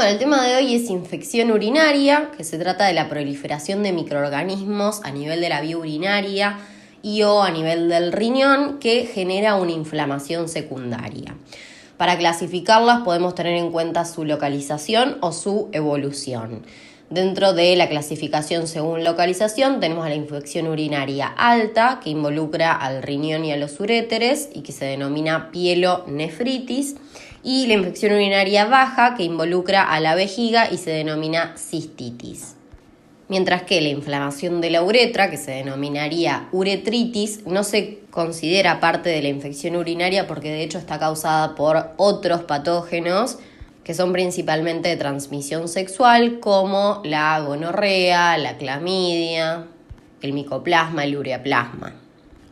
Bueno, el tema de hoy es infección urinaria, que se trata de la proliferación de microorganismos a nivel de la vía urinaria y o a nivel del riñón que genera una inflamación secundaria. Para clasificarlas podemos tener en cuenta su localización o su evolución. Dentro de la clasificación según localización tenemos a la infección urinaria alta, que involucra al riñón y a los uréteres y que se denomina pielonefritis, y la infección urinaria baja, que involucra a la vejiga y se denomina cistitis. Mientras que la inflamación de la uretra, que se denominaría uretritis, no se considera parte de la infección urinaria porque de hecho está causada por otros patógenos que son principalmente de transmisión sexual, como la gonorrea, la clamidia, el micoplasma, el ureaplasma.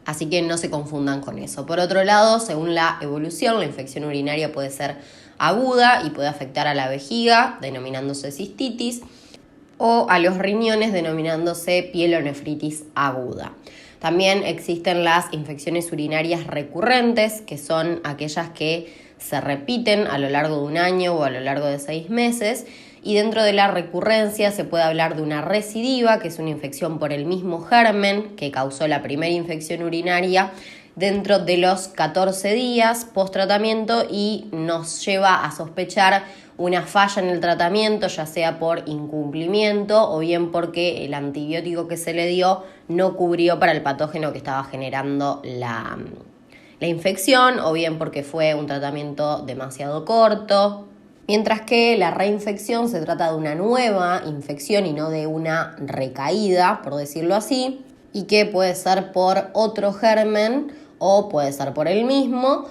Así que no se confundan con eso. Por otro lado, según la evolución, la infección urinaria puede ser aguda y puede afectar a la vejiga, denominándose cistitis, o a los riñones, denominándose pielonefritis aguda. También existen las infecciones urinarias recurrentes, que son aquellas que se repiten a lo largo de un año o a lo largo de 6 meses, y dentro de la recurrencia se puede hablar de una recidiva, que es una infección por el mismo germen que causó la primera infección urinaria dentro de los 14 días post-tratamiento y nos lleva a sospechar una falla en el tratamiento, ya sea por incumplimiento o bien porque el antibiótico que se le dio no cubrió para el patógeno que estaba generando la infección, o bien porque fue un tratamiento demasiado corto. Mientras que la reinfección se trata de una nueva infección y no de una recaída, por decirlo así, y que puede ser por otro germen o puede ser por el mismo,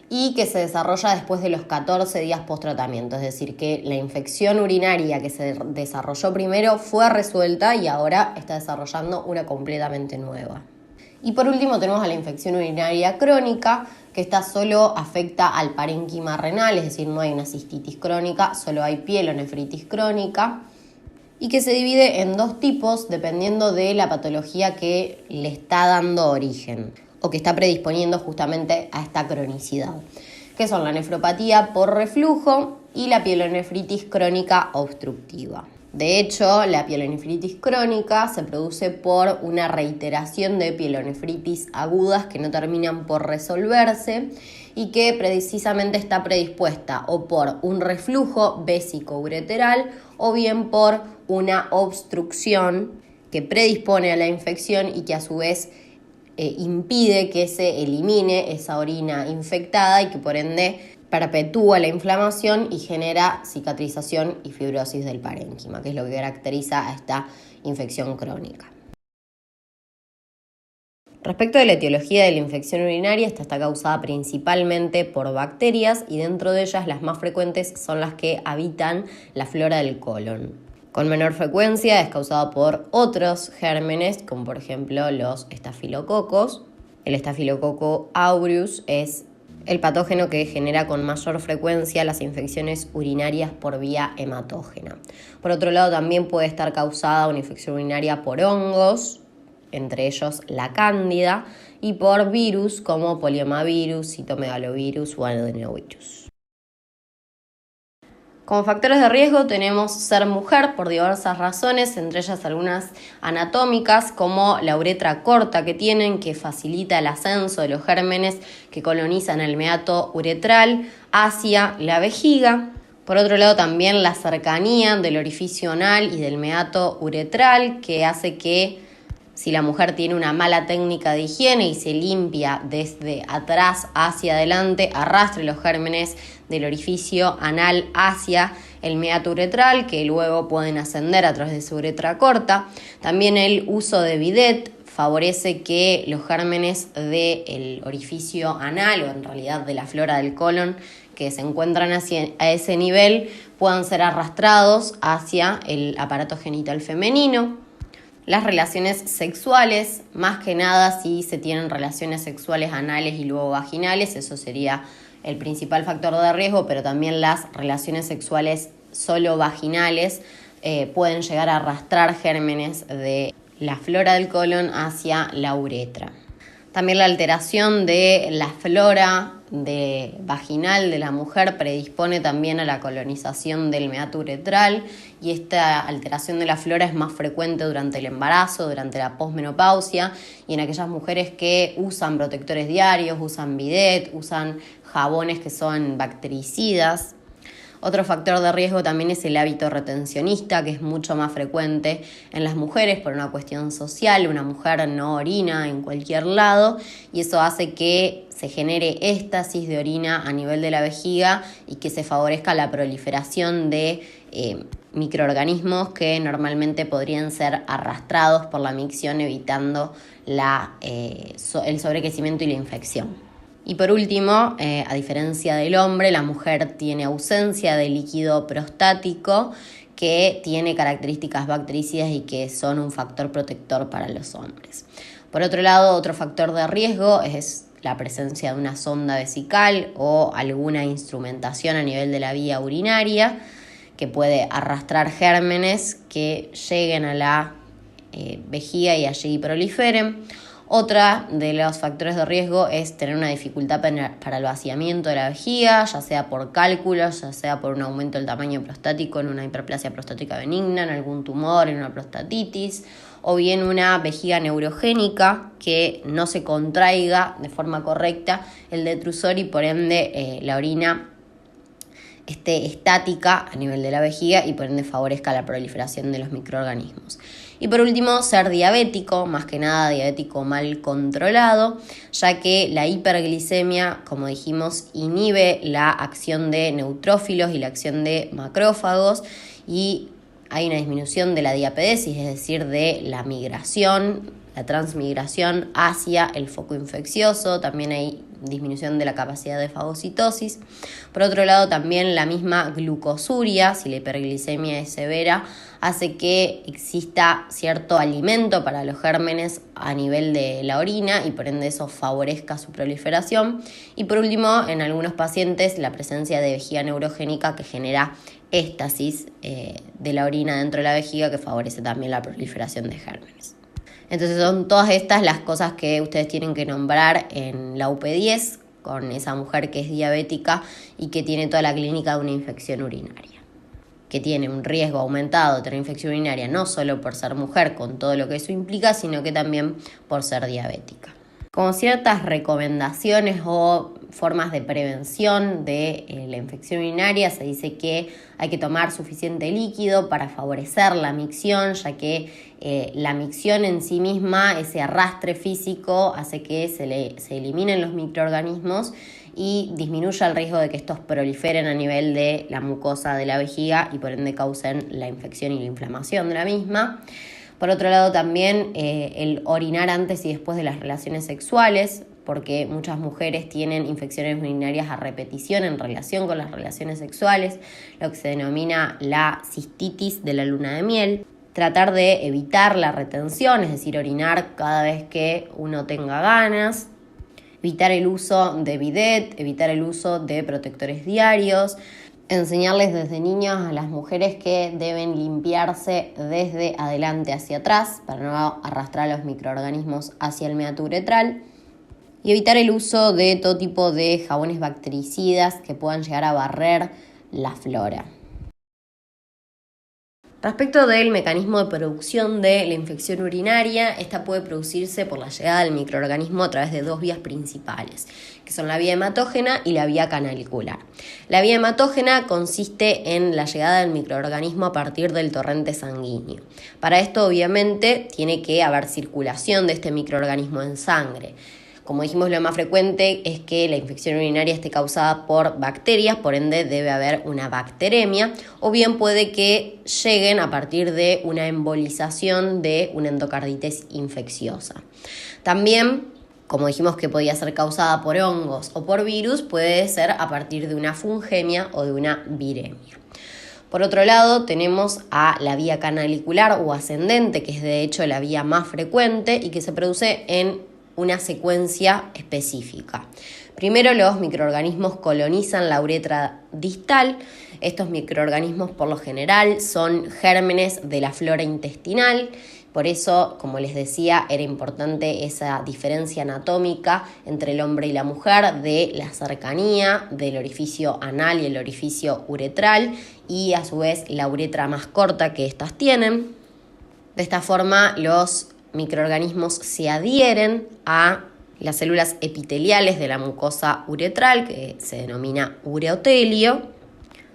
y que se desarrolla después de los 14 días post-tratamiento. Es decir, que la infección urinaria que se desarrolló primero fue resuelta y ahora está desarrollando una completamente nueva. Y por último tenemos a la infección urinaria crónica, que esta solo afecta al parénquima renal, es decir, no hay una cistitis crónica, solo hay pielonefritis crónica, y que se divide en 2 tipos dependiendo de la patología que le está dando origen o que está predisponiendo justamente a esta cronicidad, que son la nefropatía por reflujo y la pielonefritis crónica obstructiva. De hecho, la pielonefritis crónica se produce por una reiteración de pielonefritis agudas que no terminan por resolverse y que precisamente está predispuesta o por un reflujo vésico-ureteral o bien por una obstrucción que predispone a la infección y que a su vez impide que se elimine esa orina infectada y que por ende perpetúa la inflamación y genera cicatrización y fibrosis del parénquima, que es lo que caracteriza a esta infección crónica. Respecto de la etiología de la infección urinaria, esta está causada principalmente por bacterias y dentro de ellas las más frecuentes son las que habitan la flora del colon. Con menor frecuencia es causada por otros gérmenes, como por ejemplo los estafilococos. El estafilococo aureus es el patógeno que genera con mayor frecuencia las infecciones urinarias por vía hematógena. Por otro lado, también puede estar causada una infección urinaria por hongos, entre ellos la cándida, y por virus como poliomavirus, citomegalovirus o adenovirus. Como factores de riesgo tenemos ser mujer por diversas razones, entre ellas algunas anatómicas como la uretra corta que tienen, que facilita el ascenso de los gérmenes que colonizan el meato uretral hacia la vejiga. Por otro lado también la cercanía del orificio anal y del meato uretral, que hace que si la mujer tiene una mala técnica de higiene y se limpia desde atrás hacia adelante, arrastre los gérmenes del orificio anal hacia el meato uretral, que luego pueden ascender a través de su uretra corta. También el uso de bidet favorece que los gérmenes del orificio anal, o en realidad de la flora del colon, que se encuentran a ese nivel, puedan ser arrastrados hacia el aparato genital femenino. Las relaciones sexuales, más que nada si se tienen relaciones sexuales anales y luego vaginales, eso sería el principal factor de riesgo, pero también las relaciones sexuales solo vaginales pueden llegar a arrastrar gérmenes de la flora del colon hacia la uretra. También la alteración de la flora vaginal de la mujer predispone también a la colonización del meato uretral, y esta alteración de la flora es más frecuente durante el embarazo, durante la posmenopausia y en aquellas mujeres que usan protectores diarios, usan bidet, usan jabones que son bactericidas. Otro factor de riesgo también es el hábito retencionista, que es mucho más frecuente en las mujeres por una cuestión social. Una mujer no orina en cualquier lado y eso hace que se genere éstasis de orina a nivel de la vejiga y que se favorezca la proliferación de microorganismos que normalmente podrían ser arrastrados por la micción, evitando el sobrecrecimiento y la infección. Y por último, a diferencia del hombre, la mujer tiene ausencia de líquido prostático que tiene características bactericidas y que son un factor protector para los hombres. Por otro lado, otro factor de riesgo es la presencia de una sonda vesical o alguna instrumentación a nivel de la vía urinaria que puede arrastrar gérmenes que lleguen a la vejiga y allí proliferen. Otra de los factores de riesgo es tener una dificultad para el vaciamiento de la vejiga, ya sea por cálculos, ya sea por un aumento del tamaño prostático en una hiperplasia prostática benigna, en algún tumor, en una prostatitis, o bien una vejiga neurogénica que no se contraiga de forma correcta el detrusor y por ende la orina esté estática a nivel de la vejiga y por ende favorezca la proliferación de los microorganismos. Y por último, ser diabético, más que nada diabético mal controlado, ya que la hiperglicemia, como dijimos, inhibe la acción de neutrófilos y la acción de macrófagos y hay una disminución de la diapedesis, es decir, de la migración, la transmigración hacia el foco infeccioso. También hay disminución de la capacidad de fagocitosis. Por otro lado, también la misma glucosuria, si la hiperglicemia es severa, hace que exista cierto alimento para los gérmenes a nivel de la orina y por ende eso favorezca su proliferación. Y por último, en algunos pacientes, la presencia de vejiga neurogénica que genera éstasis de la orina dentro de la vejiga que favorece también la proliferación de gérmenes. Entonces son todas estas las cosas que ustedes tienen que nombrar en la UP10 con esa mujer que es diabética y que tiene toda la clínica de una infección urinaria, que tiene un riesgo aumentado de tener infección urinaria no solo por ser mujer con todo lo que eso implica, sino que también por ser diabética. Como ciertas recomendaciones o formas de prevención de la infección urinaria, se dice que hay que tomar suficiente líquido para favorecer la micción, ya que la micción en sí misma, ese arrastre físico, hace que se eliminen los microorganismos y disminuya el riesgo de que estos proliferen a nivel de la mucosa de la vejiga y por ende causen la infección y la inflamación de la misma. Por otro lado, también el orinar antes y después de las relaciones sexuales, porque muchas mujeres tienen infecciones urinarias a repetición en relación con las relaciones sexuales, lo que se denomina la cistitis de la luna de miel. Tratar de evitar la retención, es decir, orinar cada vez que uno tenga ganas. Evitar el uso de bidet, evitar el uso de protectores diarios. Enseñarles desde niños a las mujeres que deben limpiarse desde adelante hacia atrás para no arrastrar los microorganismos hacia el meato uretral y evitar el uso de todo tipo de jabones bactericidas que puedan llegar a barrer la flora. Respecto del mecanismo de producción de la infección urinaria, esta puede producirse por la llegada del microorganismo a través de dos vías principales, que son la vía hematógena y la vía canalicular. La vía hematógena consiste en la llegada del microorganismo a partir del torrente sanguíneo. Para esto, obviamente, tiene que haber circulación de este microorganismo en sangre. Como dijimos, lo más frecuente es que la infección urinaria esté causada por bacterias, por ende debe haber una bacteremia, o bien puede que lleguen a partir de una embolización de una endocarditis infecciosa. También, como dijimos que podía ser causada por hongos o por virus, puede ser a partir de una fungemia o de una viremia. Por otro lado, tenemos a la vía canalicular o ascendente, que es de hecho la vía más frecuente y que se produce en una secuencia específica. Primero, los microorganismos colonizan la uretra distal. Estos microorganismos por lo general son gérmenes de la flora intestinal Por eso, como les decía, era importante esa diferencia anatómica entre el hombre y la mujer, de la cercanía del orificio anal y el orificio uretral, y a su vez la uretra más corta que éstas tienen. De esta forma, los microorganismos se adhieren a las células epiteliales de la mucosa uretral, que se denomina ureotelio,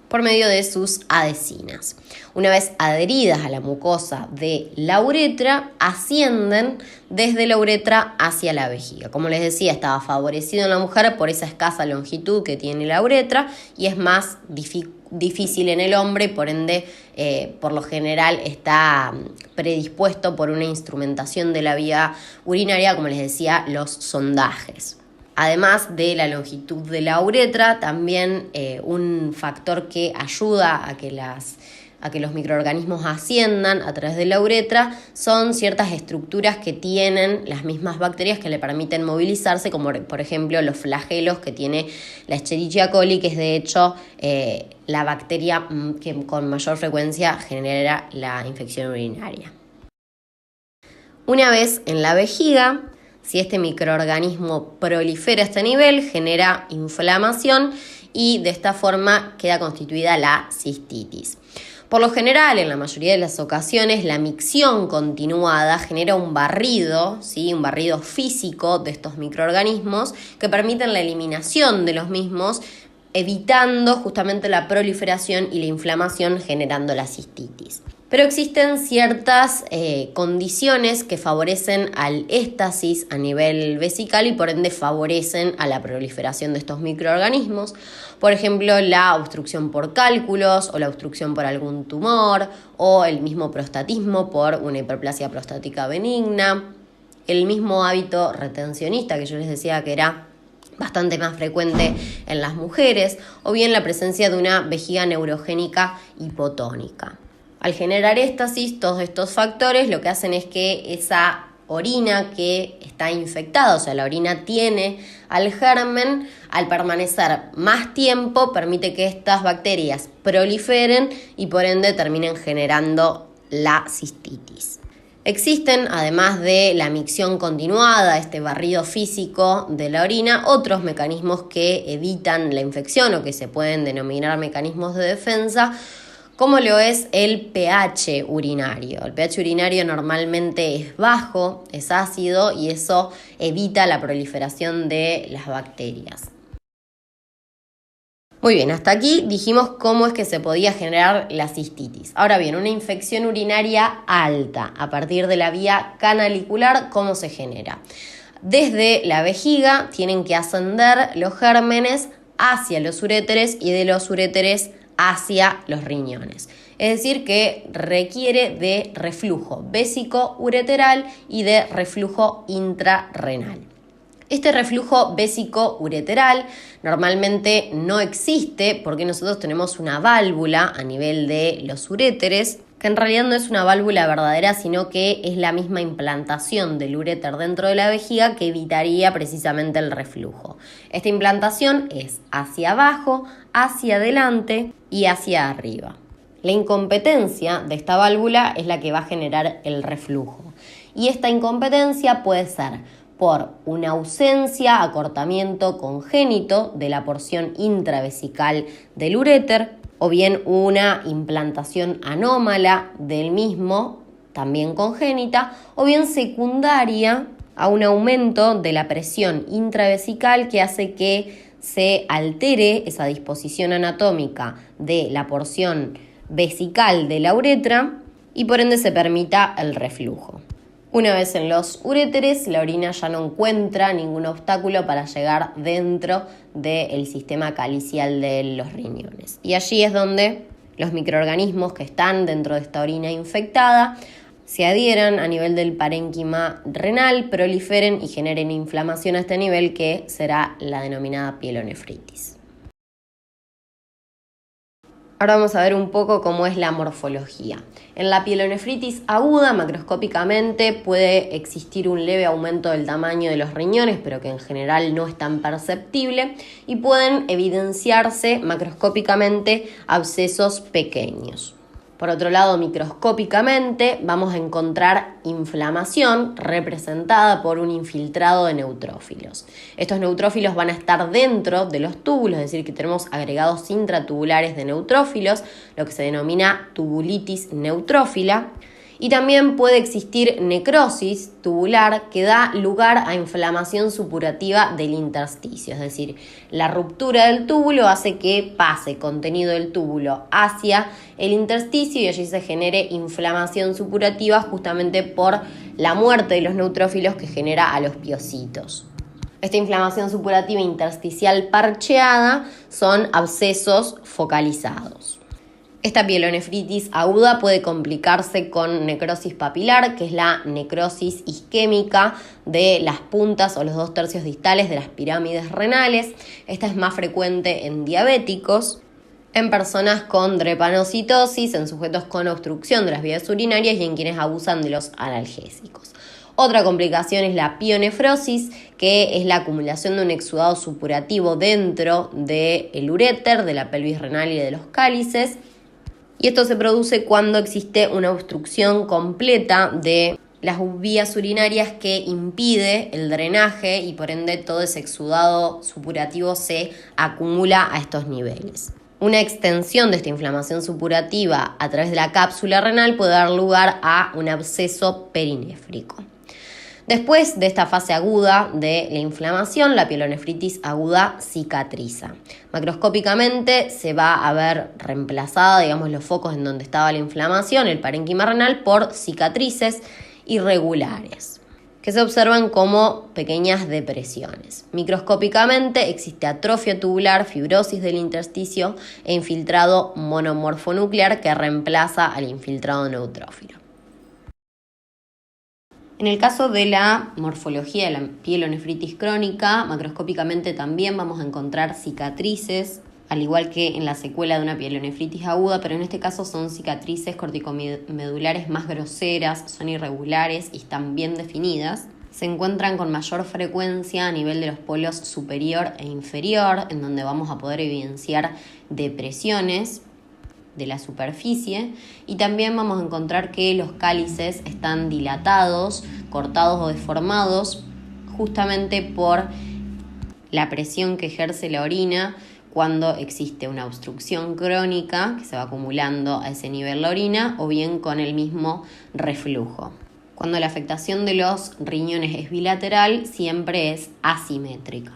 por medio de sus adhesinas. Una vez adheridas a la mucosa de la uretra, ascienden desde la uretra hacia la vejiga. Como les decía, estaba favorecido en la mujer por esa escasa longitud que tiene la uretra y es más difícil en el hombre, por ende, por lo general está predispuesto por una instrumentación de la vía urinaria, como les decía, los sondajes. Además de la longitud de la uretra, también un factor que ayuda a que los microorganismos asciendan a través de la uretra son ciertas estructuras que tienen las mismas bacterias que le permiten movilizarse, como por ejemplo los flagelos que tiene la Escherichia coli, que es de hecho la bacteria que con mayor frecuencia genera la infección urinaria. Una vez en la vejiga, si este microorganismo prolifera a este nivel, genera inflamación y de esta forma queda constituida la cistitis. Por lo general, en la mayoría de las ocasiones, la micción continuada genera un barrido, ¿sí? Un barrido físico de estos microorganismos que permiten la eliminación de los mismos, evitando justamente la proliferación y la inflamación, generando la cistitis. Pero existen ciertas condiciones que favorecen al éstasis a nivel vesical y por ende favorecen a la proliferación de estos microorganismos. Por ejemplo, la obstrucción por cálculos o la obstrucción por algún tumor o el mismo prostatismo por una hiperplasia prostática benigna, el mismo hábito retencionista que yo les decía que era bastante más frecuente en las mujeres, o bien la presencia de una vejiga neurogénica hipotónica. Al generar éstasis, todos estos factores lo que hacen es que esa orina que está infectada, o sea, la orina tiene al germen, al permanecer más tiempo, permite que estas bacterias proliferen y por ende terminen generando la cistitis. Existen, además de la micción continuada, este barrido físico de la orina, otros mecanismos que evitan la infección o que se pueden denominar mecanismos de defensa, como lo es el pH urinario. El pH urinario normalmente es bajo, es ácido y eso evita la proliferación de las bacterias. Muy bien, hasta aquí dijimos cómo es que se podía generar la cistitis. Ahora bien, una infección urinaria alta a partir de la vía canalicular, ¿cómo se genera? Desde la vejiga tienen que ascender los gérmenes hacia los uréteres y de los uréteres hacia los riñones. Es decir, que requiere de reflujo vésico-ureteral y de reflujo intrarrenal. Este reflujo vésico-ureteral normalmente no existe porque nosotros tenemos una válvula a nivel de los uréteres, que en realidad no es una válvula verdadera, sino que es la misma implantación del uréter dentro de la vejiga que evitaría precisamente el reflujo. Esta implantación es hacia abajo, hacia adelante y hacia arriba. La incompetencia de esta válvula es la que va a generar el reflujo. Y esta incompetencia puede ser por una ausencia, acortamiento congénito de la porción intravesical del uréter, o bien una implantación anómala del mismo, también congénita, o bien secundaria a un aumento de la presión intravesical que hace que se altere esa disposición anatómica de la porción vesical de la uretra y por ende se permita el reflujo. Una vez en los uréteres, la orina ya no encuentra ningún obstáculo para llegar dentro del sistema calicial de los riñones. Y allí es donde los microorganismos que están dentro de esta orina infectada se adhieran a nivel del parénquima renal, proliferen y generen inflamación a este nivel, que será la denominada pielonefritis. Ahora vamos a ver un poco cómo es la morfología. En la pielonefritis aguda, macroscópicamente, puede existir un leve aumento del tamaño de los riñones, pero que en general no es tan perceptible, y pueden evidenciarse macroscópicamente abscesos pequeños. Por otro lado, microscópicamente vamos a encontrar inflamación representada por un infiltrado de neutrófilos. Estos neutrófilos van a estar dentro de los túbulos, es decir, que tenemos agregados intratubulares de neutrófilos, lo que se denomina tubulitis neutrófila. Y también puede existir necrosis tubular que da lugar a inflamación supurativa del intersticio, es decir, la ruptura del túbulo hace que pase contenido del túbulo hacia el intersticio y allí se genere inflamación supurativa justamente por la muerte de los neutrófilos que genera a los piocitos. Esta inflamación supurativa intersticial parcheada son abscesos focalizados. Esta pielonefritis aguda puede complicarse con necrosis papilar, que es la necrosis isquémica de las puntas o los 2/3 distales de las pirámides renales. Esta es más frecuente en diabéticos, en personas con drepanocitosis, en sujetos con obstrucción de las vías urinarias y en quienes abusan de los analgésicos. Otra complicación es la pionefrosis, que es la acumulación de un exudado supurativo dentro del uréter, de la pelvis renal y de los cálices. Y esto se produce cuando existe una obstrucción completa de las vías urinarias que impide el drenaje y por ende todo ese exudado supurativo se acumula a estos niveles. Una extensión de esta inflamación supurativa a través de la cápsula renal puede dar lugar a un absceso perinéfrico. Después de esta fase aguda de la inflamación, la pielonefritis aguda cicatriza. Macroscópicamente se va a ver reemplazada, los focos en donde estaba la inflamación, el parénquima renal, por cicatrices irregulares, que se observan como pequeñas depresiones. Microscópicamente existe atrofia tubular, fibrosis del intersticio e infiltrado monomorfonuclear que reemplaza al infiltrado neutrófilo. En el caso de la morfología de la pielonefritis crónica, macroscópicamente también vamos a encontrar cicatrices, al igual que en la secuela de una pielonefritis aguda, pero en este caso son cicatrices corticomedulares más groseras, son irregulares y están bien definidas. Se encuentran con mayor frecuencia a nivel de los polos superior e inferior, en donde vamos a poder evidenciar depresiones de la superficie, y también vamos a encontrar que los cálices están dilatados, cortados o deformados justamente por la presión que ejerce la orina cuando existe una obstrucción crónica que se va acumulando a ese nivel la orina o bien con el mismo reflujo. Cuando la afectación de los riñones es bilateral, siempre es asimétrica.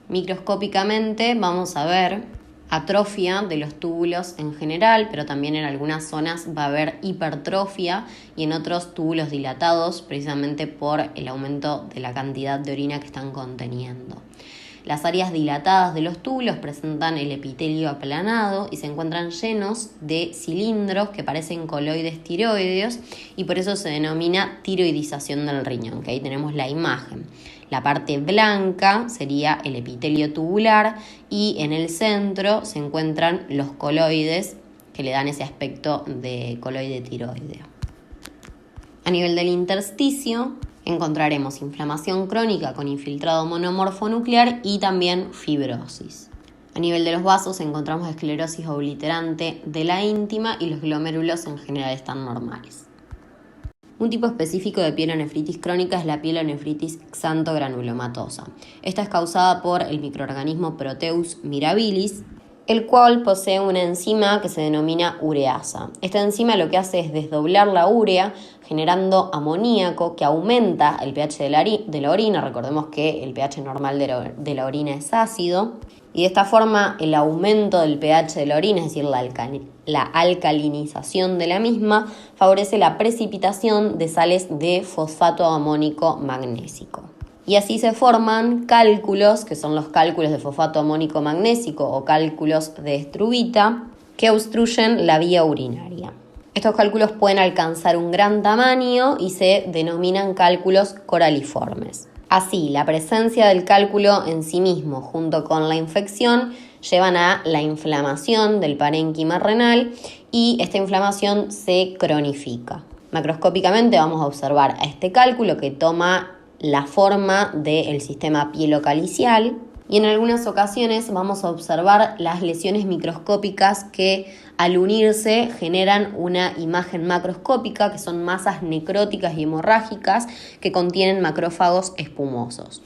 Microscópicamente vamos a ver atrofia de los túbulos en general, pero también en algunas zonas va a haber hipertrofia y en otros túbulos dilatados precisamente por el aumento de la cantidad de orina que están conteniendo. Las áreas dilatadas de los túbulos presentan el epitelio aplanado y se encuentran llenos de cilindros que parecen coloides tiroideos y por eso se denomina tiroidización del riñón, que ahí tenemos la imagen. La parte blanca sería el epitelio tubular y en el centro se encuentran los coloides que le dan ese aspecto de coloide tiroideo. A nivel del intersticio encontraremos inflamación crónica con infiltrado monomorfonuclear y también fibrosis. A nivel de los vasos encontramos esclerosis obliterante de la íntima y los glomérulos en general están normales. Un tipo específico de pielonefritis crónica es la pielonefritis xantogranulomatosa. Esta es causada por el microorganismo Proteus mirabilis, el cual posee una enzima que se denomina ureasa. Esta enzima lo que hace es desdoblar la urea, generando amoníaco que aumenta el pH de la orina. Recordemos que el pH normal de la orina es ácido. Y de esta forma el aumento del pH de la orina, es decir, la alcalinización de la misma, favorece la precipitación de sales de fosfato amónico magnésico. Y así se forman cálculos, que son los cálculos de fosfato amónico magnésico o cálculos de estrubita, que obstruyen la vía urinaria. Estos cálculos pueden alcanzar un gran tamaño y se denominan cálculos coraliformes. Así, la presencia del cálculo en sí mismo junto con la infección llevan a la inflamación del parénquima renal y esta inflamación se cronifica. Macroscópicamente vamos a observar a este cálculo que toma la forma del sistema pielocalicial y en algunas ocasiones vamos a observar las lesiones microscópicas que al unirse generan una imagen macroscópica, que son masas necróticas y hemorrágicas que contienen macrófagos espumosos.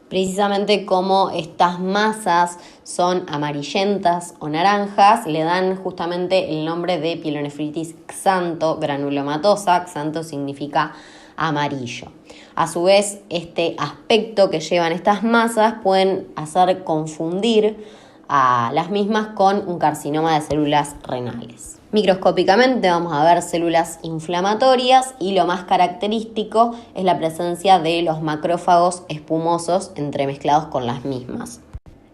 Precisamente como estas masas son amarillentas o naranjas, le dan justamente el nombre de pielonefritis xantogranulomatosa. Xanto significa amarillo. A su vez, este aspecto que llevan estas masas pueden hacer confundir a las mismas con un carcinoma de células renales. Microscópicamente vamos a ver células inflamatorias y lo más característico es la presencia de los macrófagos espumosos entremezclados con las mismas.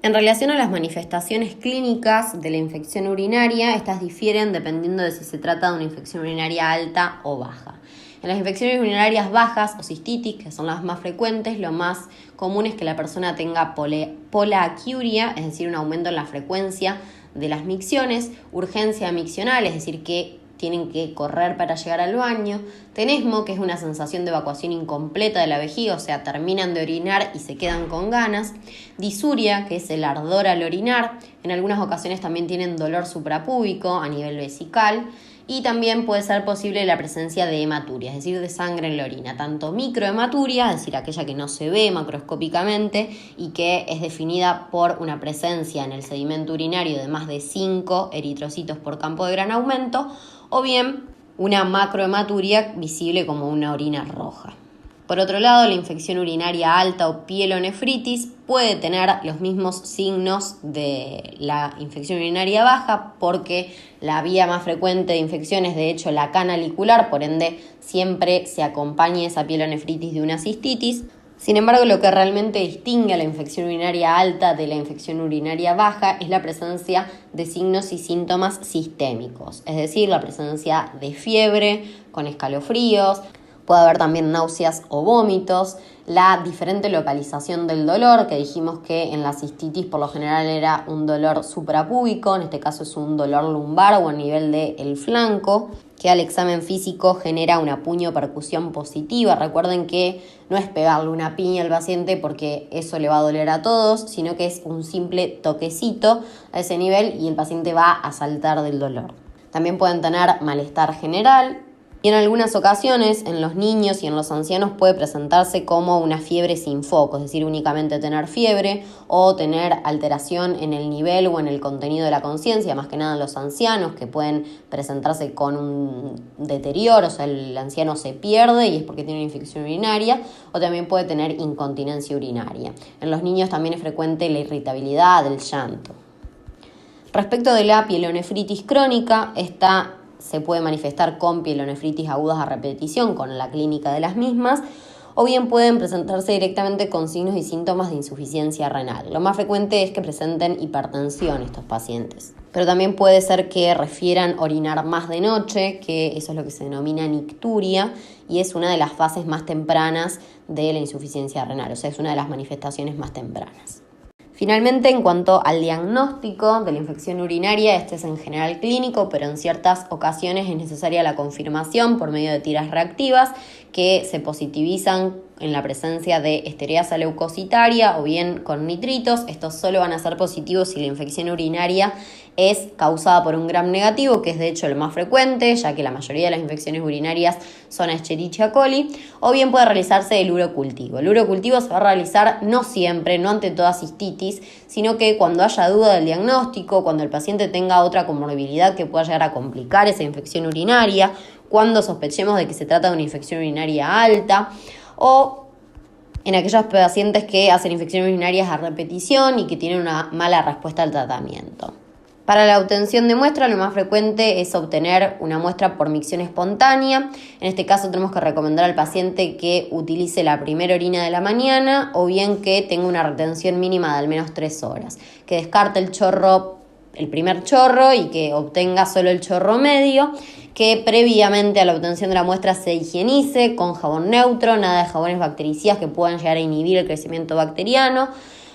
En relación a las manifestaciones clínicas de la infección urinaria, estas difieren dependiendo de si se trata de una infección urinaria alta o baja. En las infecciones urinarias bajas o cistitis, que son las más frecuentes, lo más común es que la persona tenga polaquiuria, es decir, un aumento en la frecuencia de las micciones, urgencia miccional, es decir, que tienen que correr para llegar al baño, tenesmo, que es una sensación de evacuación incompleta de la vejiga, o sea, terminan de orinar y se quedan con ganas, disuria, que es el ardor al orinar, en algunas ocasiones también tienen dolor suprapúbico a nivel vesical, y también puede ser posible la presencia de hematuria, es decir, de sangre en la orina, tanto microhematuria, es decir, aquella que no se ve macroscópicamente y que es definida por una presencia en el sedimento urinario de más de 5 eritrocitos por campo de gran aumento, o bien una macrohematuria visible como una orina roja. Por otro lado, la infección urinaria alta o pielonefritis puede tener los mismos signos de la infección urinaria baja porque la vía más frecuente de infección es de hecho la canalicular, por ende siempre se acompaña esa pielonefritis de una cistitis. Sin embargo, lo que realmente distingue a la infección urinaria alta de la infección urinaria baja es la presencia de signos y síntomas sistémicos, es decir, la presencia de fiebre con escalofríos. Puede haber también náuseas o vómitos, la diferente localización del dolor, que dijimos que en la cistitis por lo general era un dolor suprapúbico, en este caso es un dolor lumbar o a nivel del flanco, que al examen físico genera una puño-percusión positiva. Recuerden que no es pegarle una piña al paciente porque eso le va a doler a todos, sino que es un simple toquecito a ese nivel y el paciente va a saltar del dolor. También pueden tener malestar general, y en algunas ocasiones, en los niños y en los ancianos puede presentarse como una fiebre sin foco, es decir, únicamente tener fiebre o tener alteración en el nivel o en el contenido de la conciencia, más que nada en los ancianos, que pueden presentarse con un deterioro, o sea, el anciano se pierde y es porque tiene una infección urinaria, o también puede tener incontinencia urinaria. En los niños también es frecuente la irritabilidad, el llanto. Respecto de la pielonefritis crónica, esta se puede manifestar con pielonefritis agudas a repetición, con la clínica de las mismas, o bien pueden presentarse directamente con signos y síntomas de insuficiencia renal. Lo más frecuente es que presenten hipertensión estos pacientes. Pero también puede ser que refieran orinar más de noche, que eso es lo que se denomina nicturia, y es una de las fases más tempranas de la insuficiencia renal, o sea, es una de las manifestaciones más tempranas. Finalmente, en cuanto al diagnóstico de la infección urinaria, este es en general clínico, pero en ciertas ocasiones es necesaria la confirmación por medio de tiras reactivas que se positivizan en la presencia de estereasa leucocitaria o bien con nitritos. Estos solo van a ser positivos si la infección urinaria es causada por un gram negativo, que es de hecho lo más frecuente, ya que la mayoría de las infecciones urinarias son Escherichia coli, o bien puede realizarse el urocultivo. El urocultivo se va a realizar no siempre, no ante toda cistitis, sino que cuando haya duda del diagnóstico, cuando el paciente tenga otra comorbilidad que pueda llegar a complicar esa infección urinaria, cuando sospechemos de que se trata de una infección urinaria alta, o en aquellos pacientes que hacen infecciones urinarias a repetición y que tienen una mala respuesta al tratamiento. Para la obtención de muestra, lo más frecuente es obtener una muestra por micción espontánea. En este caso tenemos que recomendar al paciente que utilice la primera orina de la mañana o bien que tenga una retención mínima de al menos 3 horas, que descarte el primer chorro y que obtenga solo el chorro medio, que previamente a la obtención de la muestra se higienice con jabón neutro, nada de jabones bactericidas que puedan llegar a inhibir el crecimiento bacteriano.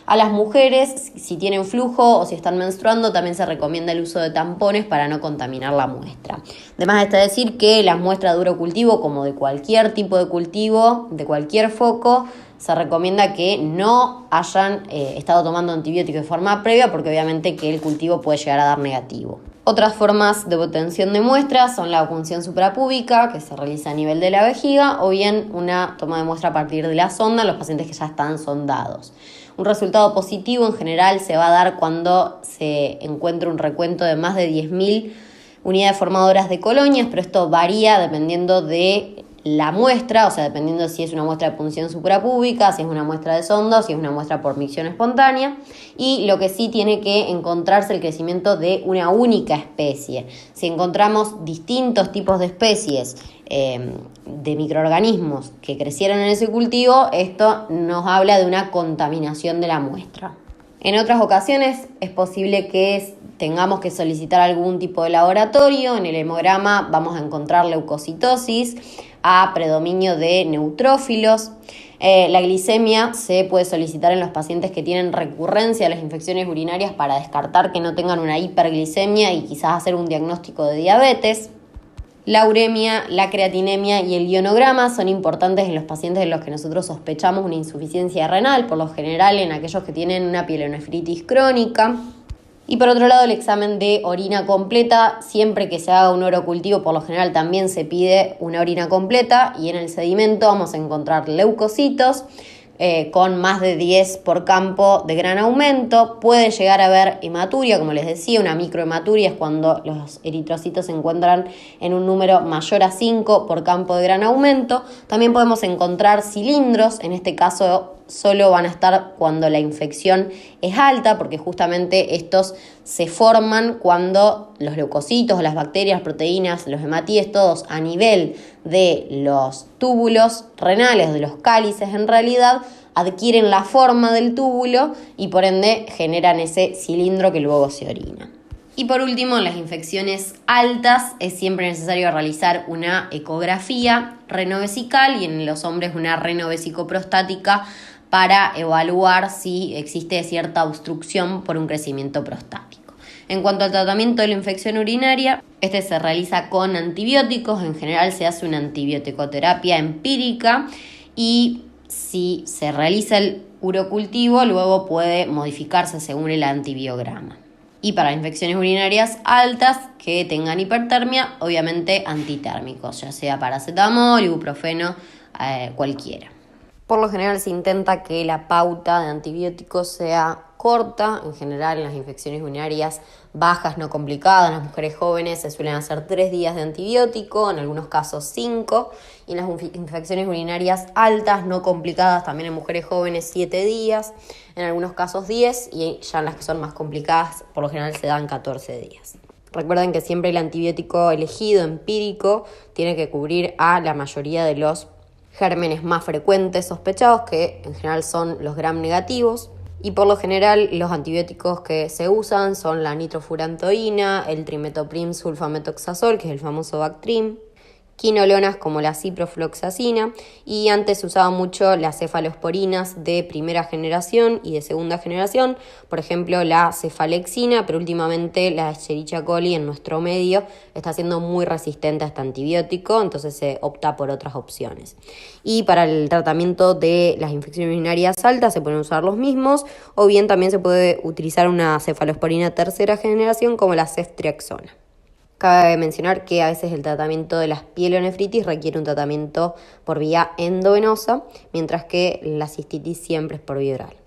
A las mujeres, si tienen flujo o si están menstruando, también se recomienda el uso de tampones para no contaminar la muestra. Además está decir que las muestras de urocultivo, como de cualquier tipo de cultivo, de cualquier foco, se recomienda que no hayan estado tomando antibióticos de forma previa porque obviamente que el cultivo puede llegar a dar negativo. Otras formas de obtención de muestras son la punción suprapúbica, que se realiza a nivel de la vejiga, o bien una toma de muestra a partir de la sonda en los pacientes que ya están sondados. Un resultado positivo en general se va a dar cuando se encuentra un recuento de más de 10.000 unidades formadoras de colonias, pero esto varía dependiendo de la muestra, o sea, dependiendo si es una muestra de punción suprapúbica, si es una muestra de sonda o si es una muestra por micción espontánea. Y lo que sí tiene que encontrarse el crecimiento de una única especie. Si encontramos distintos tipos de especies de microorganismos que crecieron en ese cultivo, esto nos habla de una contaminación de la muestra. En otras ocasiones es posible que tengamos que solicitar algún tipo de laboratorio. En el hemograma vamos a encontrar leucocitosis a predominio de neutrófilos. La glicemia se puede solicitar en los pacientes que tienen recurrencia a las infecciones urinarias para descartar que no tengan una hiperglicemia y quizás hacer un diagnóstico de diabetes. La uremia, la creatinemia y el ionograma son importantes en los pacientes en los que nosotros sospechamos una insuficiencia renal, por lo general en aquellos que tienen una pielonefritis crónica. Y por otro lado, el examen de orina completa, siempre que se haga un urocultivo, por lo general también se pide una orina completa, y en el sedimento vamos a encontrar leucocitos con más de 10 por campo de gran aumento. Puede llegar a haber hematuria, como les decía, una microhematuria es cuando los eritrocitos se encuentran en un número mayor a 5 por campo de gran aumento. También podemos encontrar cilindros, en este caso solo van a estar cuando la infección es alta, porque justamente estos se forman cuando los leucocitos, las bacterias, proteínas, los hematíes, todos a nivel de los túbulos renales, de los cálices en realidad, adquieren la forma del túbulo y por ende generan ese cilindro que luego se orina. Y por último, en las infecciones altas es siempre necesario realizar una ecografía renovesical y en los hombres una renovesicoprostática para evaluar si existe cierta obstrucción por un crecimiento prostático. En cuanto al tratamiento de la infección urinaria, este se realiza con antibióticos. En general se hace una antibioticoterapia empírica y si se realiza el urocultivo, luego puede modificarse según el antibiograma. Y para infecciones urinarias altas que tengan hipertermia, obviamente antitérmicos, ya sea paracetamol, ibuprofeno, cualquiera. Por lo general se intenta que la pauta de antibióticos sea corta. En general en las infecciones urinarias bajas no complicadas, en las mujeres jóvenes se suelen hacer 3 días de antibiótico, en algunos casos 5, y en las infecciones urinarias altas no complicadas también en mujeres jóvenes 7 días, en algunos casos 10, y ya en las que son más complicadas por lo general se dan 14 días. Recuerden que siempre el antibiótico elegido empírico tiene que cubrir a la mayoría de los gérmenes más frecuentes sospechados, que en general son los gram negativos, y por lo general los antibióticos que se usan son la nitrofurantoína, el trimetoprim sulfametoxazol, que es el famoso Bactrim, quinolonas como la ciprofloxacina, y antes se usaban mucho las cefalosporinas de primera generación y de segunda generación, por ejemplo la cefalexina, pero últimamente la Escherichia coli en nuestro medio está siendo muy resistente a este antibiótico, entonces se opta por otras opciones. Y para el tratamiento de las infecciones urinarias altas se pueden usar los mismos, o bien también se puede utilizar una cefalosporina tercera generación como la ceftriaxona. Cabe mencionar que a veces el tratamiento de las pielonefritis requiere un tratamiento por vía endovenosa, mientras que la cistitis siempre es por vía oral.